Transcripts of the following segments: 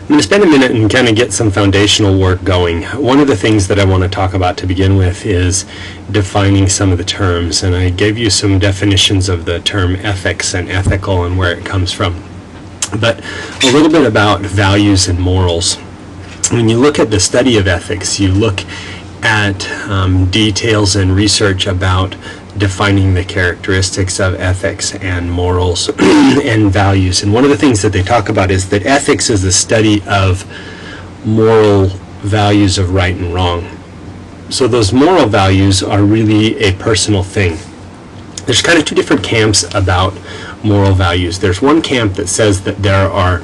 I'm going to spend a minute and kind of get some foundational work going. One of the things that I want to talk about to begin with is defining some of the terms, and I gave you some definitions of the term ethics and ethical and where it comes from. But a little bit about values and morals. When you look at the study of ethics, you look at details and research about defining the characteristics of ethics and morals and values. And one of the things that they talk about is that ethics is the study of moral values of right and wrong. So those moral values are really a personal thing. There's kind of two different camps about moral values. There's one camp that says that there are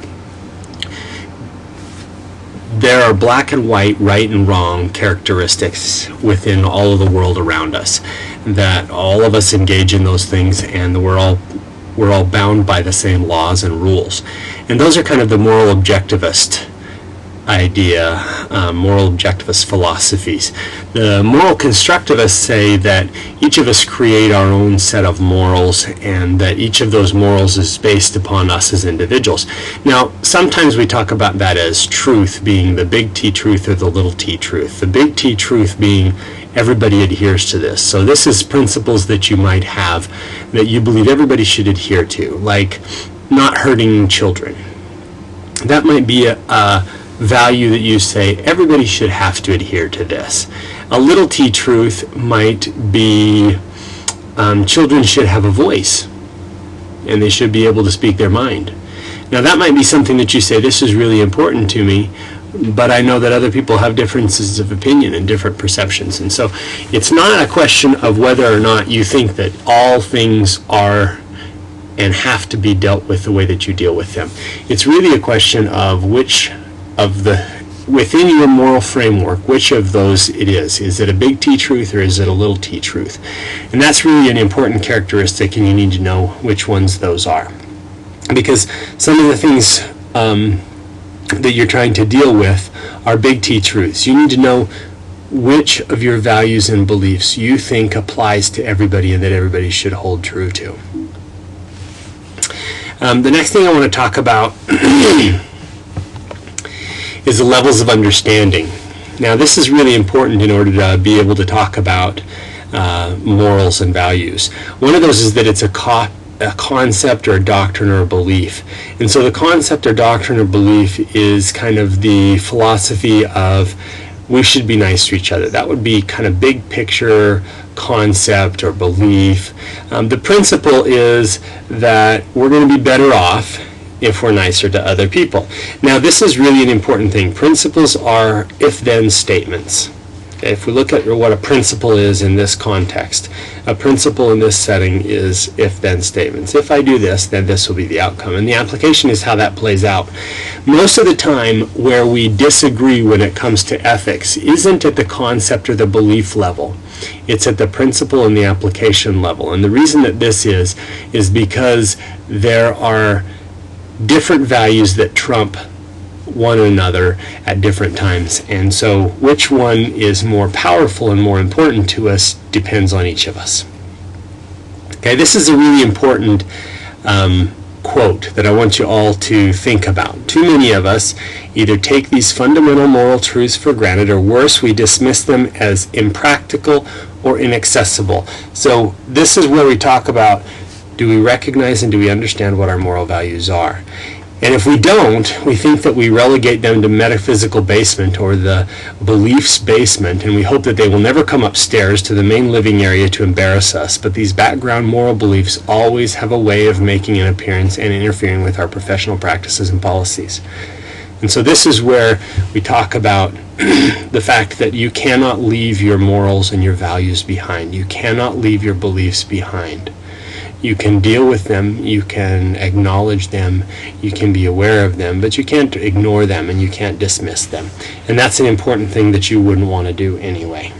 black and white, right and wrong characteristics within all of the world around us, that all of us engage in those things, and we're all bound by the same laws and rules. And those are kind of the moral objectivist idea, moral objectivist philosophies. The moral constructivists say that each of us create our own set of morals, and that each of those morals is based upon us as individuals. Now, sometimes we talk about that as truth being the big T truth or the little t truth. The big T truth being everybody adheres to this. So this is principles that you might have that you believe everybody should adhere to, like not hurting children. That might be a value that you say everybody should have to adhere to this. A little t truth might be children should have a voice and they should be able to speak their mind. Now that might be something that you say, this is really important to me, but I know that other people have differences of opinion and different perceptions. And so it's not a question of whether or not you think that all things are and have to be dealt with the way that you deal with them. It's really a question of which of the, within your moral framework, which of those it is. Is it a big T truth or is it a little t truth? And that's really an important characteristic, and you need to know which ones those are. Because some of the things that you're trying to deal with are big T truths. You need to know which of your values and beliefs you think applies to everybody and that everybody should hold true to. The next thing I want to talk about is the levels of understanding. Now this is really important in order to be able to talk about morals and values. One of those is that it's a concept or a doctrine or a belief. And so the concept or doctrine or belief is kind of the philosophy of we should be nice to each other. That would be kind of big picture concept or belief. The principle is that we're going to be better off if we're nicer to other people. Now this is really an important thing. Principles are if-then statements. Okay, if we look at what a principle is in this context, a principle in this setting is if-then statements. If I do this, then this will be the outcome. And the application is how that plays out. Most of the time where we disagree when it comes to ethics isn't at the concept or the belief level. It's at the principle and the application level. And the reason that this is because there are different values that trump one another at different times, and so which one is more powerful and more important to us depends on each of us. Okay, this is a really important quote that I want you all to think about. Too many of us either take these fundamental moral truths for granted, or worse, we dismiss them as impractical or inaccessible. So this is where we talk about, do we recognize and do we understand what our moral values are? And if we don't, we think that we relegate them to metaphysical basement or the beliefs basement, and we hope that they will never come upstairs to the main living area to embarrass us. But these background moral beliefs always have a way of making an appearance and interfering with our professional practices and policies. And so this is where we talk about the fact that you cannot leave your morals and your values behind. You cannot leave your beliefs behind. You can deal with them, you can acknowledge them, you can be aware of them, but you can't ignore them and you can't dismiss them. And that's an important thing that you wouldn't want to do anyway.